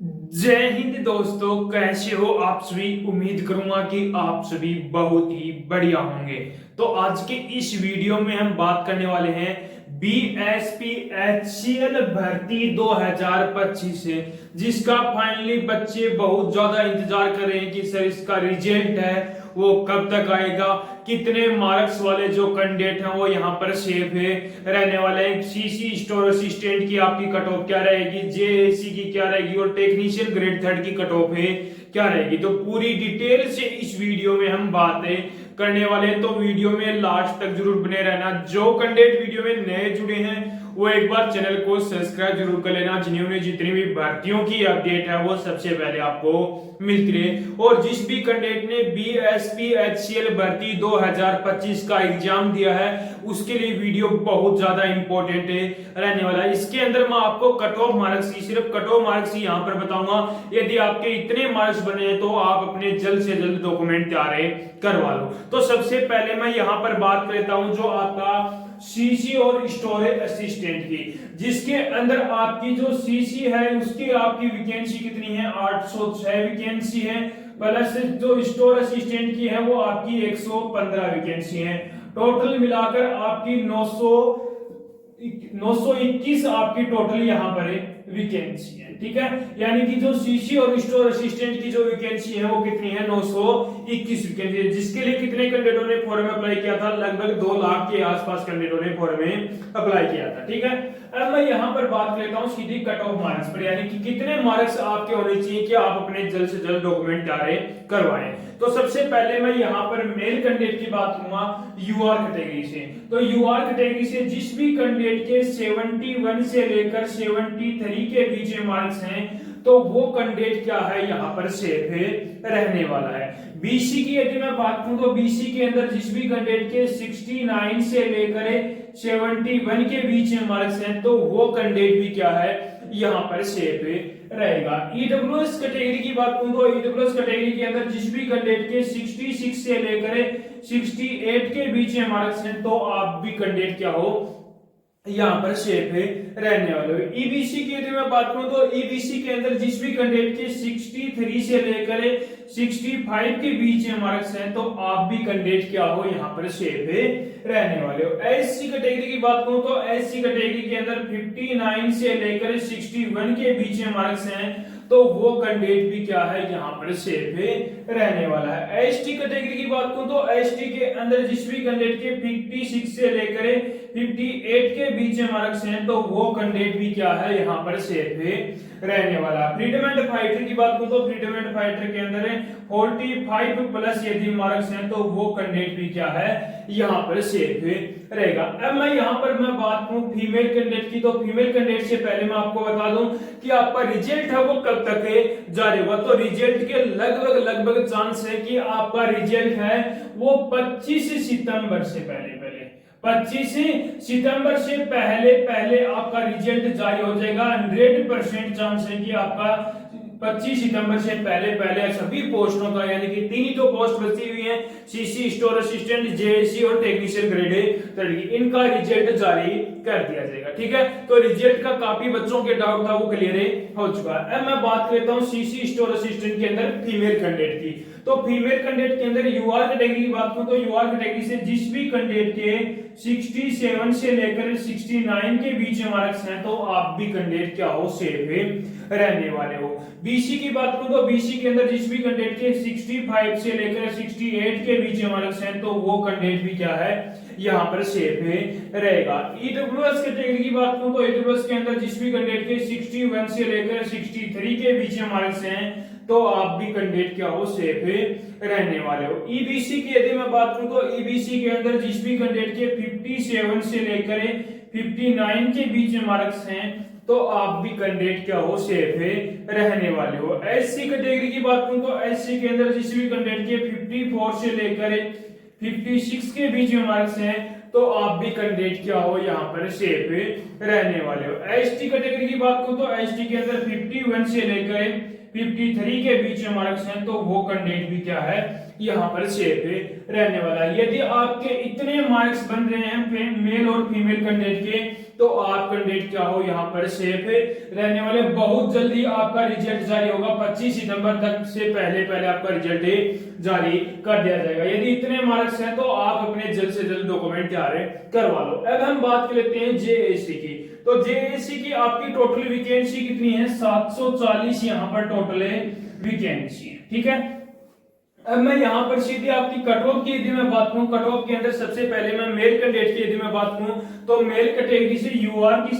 जय हिंद दोस्तों, कैसे हो आप सभी। उम्मीद करूंगा कि आप सभी बहुत ही बढ़िया होंगे। तो आज के इस वीडियो में हम बात करने वाले हैं बीएसपी एचसीएल भर्ती 2025 से, जिसका फाइनली बच्चे बहुत ज्यादा इंतजार कर रहे हैं कि सर इसका रिजल्ट है वो कब तक आएगा, कितने मार्क्स वाले जो कैंडिडेट हैं वो यहाँ पर सेफ है रहने वाले हैं, सीसी स्टोर असिस्टेंट की आपकी कट ऑफ क्या रहेगी, जेएसी की क्या रहेगी और टेक्नीशियन ग्रेड थर्ड की कट ऑफ है क्या रहेगी। तो पूरी डिटेल से इस वीडियो में हम बातें करने वाले हैं, तो वीडियो में लास्ट तक जरूर बने रहना। जो कैंडिडेट वीडियो में नए जुड़े हैं वो एक बार चैनल को सब्सक्राइब जरूर कर लेना, जिन्होंने जितनी भी भर्तियों की अपडेट है वो सबसे पहले आपको मिलती रहे। और जिस भी कैंडिडेट ने बीएसपी एचसीएल भर्ती 2025 का एग्जाम दिया है उसके लिए वीडियो बहुत ज्यादा इंपॉर्टेंट है रहने वाला है। इसके अंदर मैं आपको कट ऑफ मार्क्स की, सिर्फ कट ऑफ मार्क्स ही यहाँ पर बताऊंगा। यदि आपके इतने मार्क्स बने तो आप अपने जल्द से जल्द डॉक्यूमेंट तैयार करवा लो। तो सबसे पहले मैं यहाँ पर बात कर लेता हूँ जो आपका सीसी और स्टोरेज असिस्टेंट की, जिसके अंदर आपकी जो सीसी है उसकी आपकी वैकेंसी कितनी है, 806 वैकेंसी है, प्लस जो स्टोर असिस्टेंट की है वो आपकी 115 वैकेंसी है। टोटल मिलाकर आपकी 921 आपकी टोटल यहाँ पर वैकेंसी है। ठीक है, यानी कि जो सीसी और स्टोर असिस्टेंट की जो वैकेंसी है वो कितनी है, 921 वैकेंसी है। जिसके लिए कितने कैंडिडेटों ने फॉर्म अप्लाई किया था, लगभग 2 लाख के आसपास कैंडिडेटों ने फॉर्म अप्लाई किया था। ठीक है, अब मैं यहाँ पर बात कर लेता हूँ सीधी कट ऑफ मार्क्स पर, यानी कि कितने मार्क्स आपके होने चाहिए कि आप अपने जल्द से जल्द डॉक्यूमेंट तैयार करवाएं। तो सबसे पहले मैं यहाँ पर मेल कैंडिडेट की बात करूंगा यूआर कैटेगरी से। तो यूआर कैटेगरी से जिस भी कैंडिडेट के 71 से लेकर 73 के बीच में मार्क्स हैं तो वो कैंडिडेट क्या है यहाँ पर सेफ है रहने वाला है। बीसी की यदि मैं बात करूं तो बीसी के अंदर जिस भी कैंडिडेट के 69 से लेकर 71 के बीच में मार्क्स हैं तो वो कैंडिडेट भी क्या है यहाँ पर सेफ रहेगा। ईडब्ल्यूएस कैटेगरी की बात करूं तो ईडब्ल्यूएस कैटेगरी के अंदर जिस भी कैंडिडेट के 66 से लेकर 68 के बीच में मार्क्स हैं तो आप भी कैंडिडेट क्या हो यहाँ पर सेफ रहने वाले हो। ईबीसी की यदि मैं बात करूं तो ईबीसी के अंदर जिस भी कैंडिडेट के 63 से लेकर 65 के बीच में मार्क्स हैं तो आप भी कैंडिडेट क्या हो यहाँ पर सेफ रहने वाले हो। एससी कैटेगरी की बात करूं तो एससी कैटेगरी के अंदर 59 से लेकर 61 के बीच में मार्क्स हैं तो वो कैंडिडेट भी क्या है यहाँ पर सेफ रहने वाला है। एसटी कैटेगरी की बात करूं तो एसटी के अंदर जिस भी कैंडिडेट के 56 से लेकर 58 के बीच में मार्क्स हैं तो वो कैंडिडेट भी क्या है यहाँ पर सेफ रहने वाला है। फ्रीडम एंड फाइटर की बात करूं तो फ्रीडम एंड फाइटर के अंदर 45 प्लस यदि मार्क्स हैं तो वो कैंडिडेट भी क्या है यहाँ पर सेफ रहेगा। अब मैं यहाँ पर मैं बात करूं फीमेल कैंडिडेट की, तो फीमेल कैंडिडेट से पहले मैं आपको बता दूं कि आपका रिजल्ट है वो कब तक जारी होगा। तो रिजल्ट के लगभग चांस है कि आपका रिजल्ट है वो 25 सितंबर से पहले 25 सितंबर से पहले आपका रिजल्ट जारी हो जाएगा। 100% चांस है कि आपका 25 सितंबर से पहले सभी पोस्टों का, यानी कि 3 ही जो पोस्ट बची हुई हैं, सीसी स्टोर असिस्टेंट, जेएसी और टेक्नीशियन ग्रेड थर्ड, इनका रिजल्ट जारी कर दिया जाएगा। ठीक है, तो रिजल्ट का काफी बच्चों के डाउट था वो क्लियर हो चुका है। अब मैं बात करता हूँ सीसी स्टोर असिस्टेंट के अंदर फीमेल कैंडिडेट की। तो फीमेल कैंडिडेट के अंदर यूआर कैटेगरी की बात करूं तो यूआर कैटेगरी से जिस भी कैंडिडेट के 67 से लेकर 69 के बीच में मार्क्स हैं तो आप भी कैंडिडेट क्या हो सेफ रहने वाले हो। बीसी की बात करूं तो बीसी के अंदर जिस भी कैंडिडेट के 65 से लेकर 68 के बीच में मार्क्स हैं तो वो कैंडिडेट भी क्या है यहाँ पर सेफ रहेगा। ईडब्ल्यूएस कैटेगरी की बात करूं तो ईडब्ल्यूएस के अंदर जिस भी कैंडिडेट के 61 से लेकर 63 के बीच में मार्क्स हैं तो आप भी कैंडिडेट क्या हो सेफ रहने वाले हो। ईबीसी की यदि मैं बात करूं तो ईबीसी के अंदर जिस भी कैंडिडेट के 57 से लेकर 59 के बीच में मार्क्स हैं तो आप भी कैंडिडेट क्या हो सेफ रहने वाले हो। एससी कैटेगरी की बात करूं तो एससी के अंदर जिस भी कैंडिडेट के 54 से लेकर 56 के बीच में मार्क्स हैं तो आप भी कैंडिडेट क्या हो यहाँ पर सेफ रहने वाले हो। एसटी कैटेगरी की बात करूं तो एसटी के अंदर 51 से लेकर 53 के बीच में मार्क्स हैं तो वो कैंडिडेट भी क्या है यहाँ पर सेफ रहने वाला है। यदि आपके इतने मार्क्स बन रहे हैं मेल और फीमेल कैंडिडेट के तो आप कैंडिडेट क्या हो यहाँ पर सेफ रहने वाले। बहुत जल्दी आपका रिजल्ट जारी होगा, 25 सितंबर तक से पहले आपका रिजल्ट जारी कर दिया जाएगा। यदि इतने मार्क्स हैं तो आप अपने जल्द से जल्द डॉक्यूमेंट जारी करवा लो। अब हम बात कर लेते हैं जेएसी की। तो जेएसी की आपकी टोटल वैकेंसी कितनी है 740 यहाँ पर टोटल वैकेंसी है, ठीक है। अब मैं यहाँ पर सीधे आपकी कट ऑफ की यदि मैं बात करूं, कट ऑफ के अंदर सबसे पहले मैं मेल कैंडिडेट की यदि मैं बात करूं तो मेल कैटेगरी से यूआर की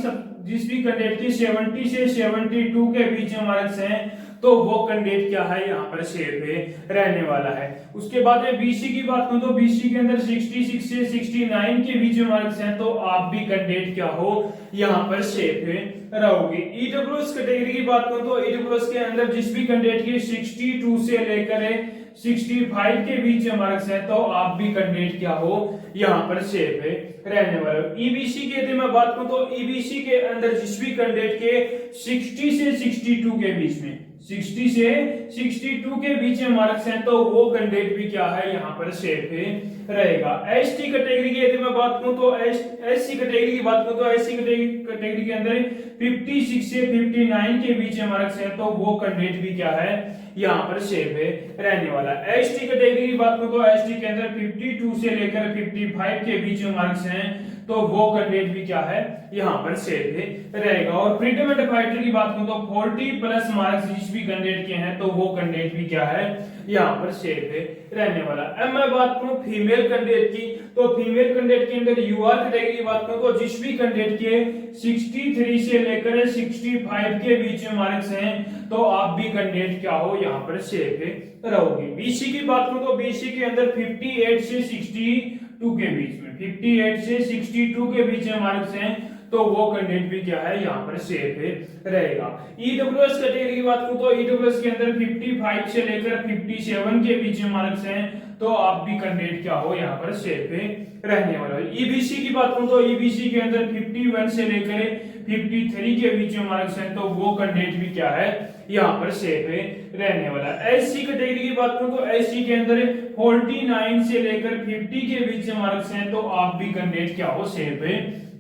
जिस भी कैंडिडेट की 70 से 72 के बीच में मार्क्स हैं तो वो कैंडिडेट क्या है यहाँ पर सेफ रहने वाला है। उसके बाद में बीसी की बात करूं तो बीसी के अंदर 66 से 69 के बीच में मार्क्स हैं तो आप भी कैंडिडेट क्या हो यहाँ पर सेफ रहोगे। ईडब्ल्यूएस कैटेगरी की बात करूं तो ईडब्ल्यूएस के अंदर जिस भी कैंडिडेट की 62 से लेकर 65 के बीच में मार्क्स है तो आप भी कैंडिडेट क्या हो यहाँ पर सेफ रहने वाले हो। ईबीसी की यदि मैं बात करूं तो ईबीसी के अंदर जिस भी कैंडिडेट के 60 से 62 के बीच में 60 से 62 के बीच में मार्क्स हैं तो वो कैंडिडेट भी क्या है यहाँ पर सेफ रहेगा। एसटी कैटेगरी की यदि मैं बात करूं तो एससी कैटेगरी की बात करूं तो एससी कैटेगरी के अंदर 56 से 59 के बीच में मार्क्स हैं तो वो कैंडिडेट भी क्या है यहाँ पर सेफ रहने वाला है। एसटी कैटेगरी की बात करूं तो एसटी के अंदर 52 से लेकर 55 के बीच में मार्क्स हैं तो वो कैंडिडेट भी क्या है यहाँ पर सेफ रहेगा। और फ्रीडम एंड फाइटर की बात करूं तो 40 प्लस मार्क्स जिस भी कैंडिडेट के हैं तो वो कैंडिडेट भी क्या है यहाँ पर सेफ रहने वाला। अब मैं बात करूं फीमेल कैंडिडेट की तो फीमेल कैंडिडेट के अंदर यूआर कैटेगरी की बात करूं तो जिस भी कैंडिडेट के 63 से लेकर 65 के बीच में मार्क्स हैं तो आप भी कैंडिडेट क्या हो यहाँ पर सेफ रहोगे। बीसी की बात करूं तो बीसी के अंदर 58 से 62 के बीच में 58 से 62 के बीच में मार्क्स हैं तो वो कैंडिडेट भी क्या है यहाँ पर सेफ रहेगा। ईडब्ल्यूएस कैटेगरी की बात करूं तो ईडब्ल्यूएस के अंदर 55 से लेकर 57 के बीच में मार्क्स हैं तो आप भी कैंडिडेट क्या हो यहाँ पर सेफ रहने वाला है। ईबीसी की बात करूं तो ईबीसी के अंदर 51 से लेकर 53 के बीच में मार्क्स हैं तो वो कैंडिडेट भी क्या है यहाँ पर सेफ रहने वाला है। एससी कैटेगरी की बात करूं तो एससी के अंदर 49 से लेकर 50 के बीच में मार्क्स हैं तो आप भी कैंडिडेट क्या हो सेफ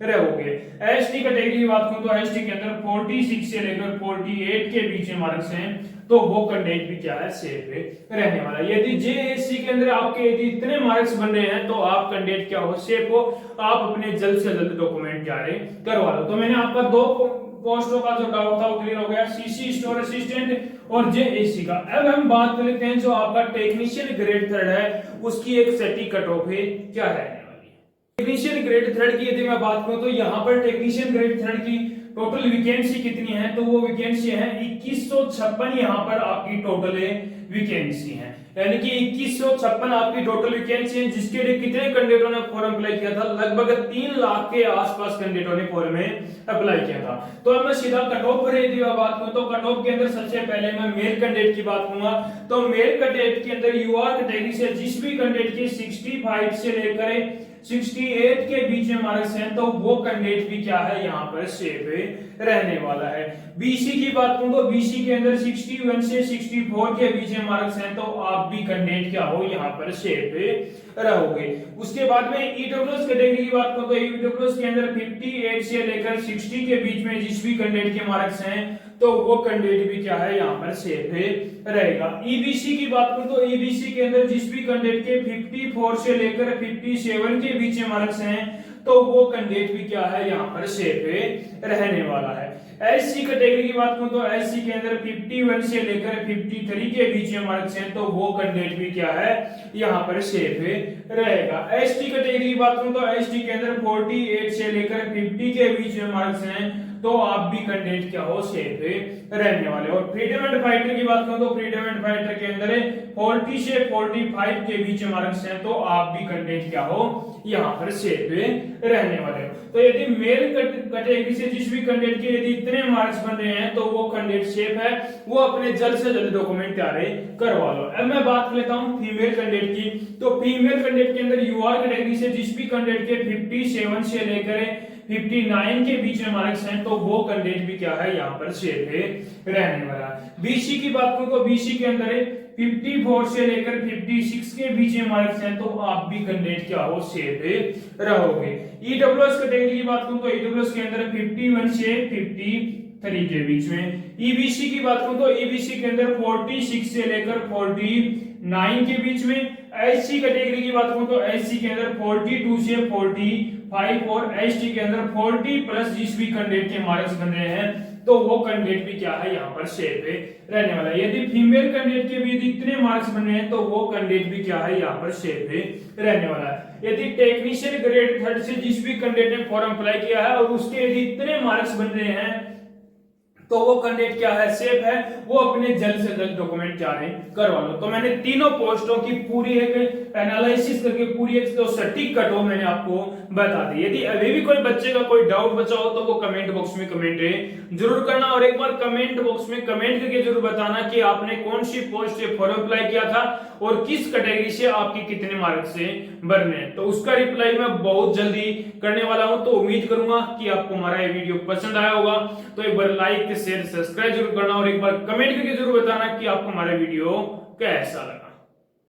रहोगे। एसटी कैटेगरी की बात करूं तो एसटी के अंदर 46 से लेकर 48 के बीच में मार्क्स हैं तो वो कैंडिडेट भी क्या है सेफ रहने वाला। यदि जेएससी के अंदर आपके यदि इतने मार्क्स बन रहे हैं तो आप कैंडिडेट क्या हो सेफ हो, आप अपने जल्द से जल्द डॉक्यूमेंट जारी करवा लो। तो मैंने आपका दो पोस्टों का जो डाउट था वो क्लियर हो गया, सीसी स्टोर असिस्टेंट और जेएससी का। अब हम बात कर लेते हैं जो आपका टेक्नीशियन ग्रेड 3 है उसकी एक सटीक कट ऑफ है क्या रहने वाली है। टेक्नीशियन ग्रेड 3 की यदि मैं बात करूं तो यहाँ पर टेक्नीशियन ग्रेड 3 की टोटल वैकेंसी कितनी है तो वो वैकेंसी है 2156 यहाँ पर आपकी टोटल वैकेंसी है, यानी कि 2156 आपकी टोटल वैकेंसी है जिसके लिए कितने कैंडिडेटों ने फॉर्म अप्लाई किया था, लगभग 3 लाख के आसपास कैंडिडेटों ने फॉर्म में अप्लाई किया था। तो अब मैं सीधा कट ऑफ पर यदि बात करूं तो कट ऑफ के अंदर सबसे पहले मैं मेल कैंडिडेट की बात करूंगा तो मेल कैंडिडेट के अंदर यूआर कैटेगरी से जिस भी कैंडिडेट के 65 से लेकर 68 के बीच में मार्क्स हैं तो वो कैंडिडेट भी क्या है यहाँ पर सेफ रहने वाला है। बीसी की बात करूं तो बीसी के अंदर 61 से 64 के बीच में मार्क्स हैं तो आप भी कैंडिडेट क्या हो यहाँ पर सेफ रहोगे। उसके बाद में ईडब्ल्यूएस कैटेगरी की बात करूं तो ईडब्ल्यूएस के अंदर 58 से लेकर 60 के बीच में जिस भी कैंडिडेट के मार्क्स हैं तो वो कैंडिडेट भी क्या है यहाँ पर सेफ रहेगा। ईबीसी की बात करूं तो ईबीसी के अंदर जिस भी कैंडिडेट के 54 से लेकर 57 के बीच में मार्क्स हैं तो वो कैंडिडेट भी क्या है यहाँ पर सेफ रहने वाला है। एससी कैटेगरी की बात करूं तो एससी के अंदर 51 से लेकर 53 के बीच में मार्क्स हैं तो वो कैंडिडेट भी क्या है यहाँ पर सेफ रहेगा। एसटी कैटेगरी की बात करूं तो एसटी के अंदर 48 से लेकर 50 के बीच में मार्क्स हैं तो आप भी कैंडिडेट क्या हो सेफ रहने वाले। और फ्रीडम एंड फाइटर की बात करूं तो फ्रीडम एंड फाइटर के अंदर 40 से 45 के बीच में मार्क्स हैं तो आप भी कैंडिडेट क्या हो यहाँ पर सेफ रहने वाले हो। तो यदि मेल कैटेगरी से जिस भी कैंडिडेट के यदि इतने मार्क्स बन रहे हैं तो वो कैंडिडेट सेफ है, वो अपने जल्द से जल्द डॉक्यूमेंट तैयार करवा लो। अब मैं बात कर लेता हूँ फीमेल कैंडिडेट की। तो फीमेल कैंडिडेट के अंदर यूआर कैटेगरी से जिस भी कैंडिडेट के 57 से लेकर 59 के बीच में मार्क्स हैं तो वो कैंडिडेट भी क्या है यहाँ पर सेफ है रहने वाला। बीसी की बात करूं तो बीसी के अंदर है 54 से लेकर 56 के बीच में मार्क्स हैं तो आप भी कैंडिडेट क्या हो सेफ है रहोगे। ईडब्ल्यूएस कैटेगरी की बात करूं तो ईडब्ल्यूएस के अंदर 51 से 53 के बीच में। ईबीसी की बात करूं तो ईबीसी के अंदर 46 से लेकर 49 के बीच में। एससी कैटेगरी की बात करूं तो एससी के अंदर 42 से 45 और एसटी के अंदर 40 प्लस जिस भी कैंडिडेट के मार्क्स बन रहे हैं तो वो कैंडिडेट भी क्या है यहाँ पर सेफ है रहने वाला। यदि फीमेल कैंडिडेट के भी यदि इतने मार्क्स बन रहे हैं तो वो कैंडिडेट भी क्या है यहाँ पर सेफ है रहने वाला। यदि टेक्नीशियन ग्रेड 3 से जिस भी कैंडिडेट ने फॉर्म अप्लाई किया है और उसके यदि इतने मार्क्स बन रहे हैं तो वो कैंडिडेट क्या है सेफ है, वो अपने जल्द से जल्द डॉक्यूमेंट क्या है करवा लो। तो मैंने तीनों पोस्टों की पूरी एक एनालिसिस करके पूरी एक तो सटीक कट ऑफ मैंने आपको बता दी। यदि अभी भी कोई बच्चे का कोई डाउट बचा हो तो वो कमेंट बॉक्स में कमेंट जरूर करना और एक बार कमेंट बॉक्स में कमेंट करके जरूर बताना कि आपने कौन सी पोस्ट से फॉर्म अप्लाई किया था और किस कैटेगरी से आपके कितने मार्क्स से भरने हैं। तो उसका रिप्लाई मैं बहुत जल्दी करने वाला हूं। तो उम्मीद करूंगा कि आपको हमारा ये वीडियो पसंद आया होगा। तो एक बार लाइक शेयर सब्सक्राइब जरूर करना और एक बार कमेंट करके जरूर बताना कि आपको हमारा वीडियो कैसा लगा।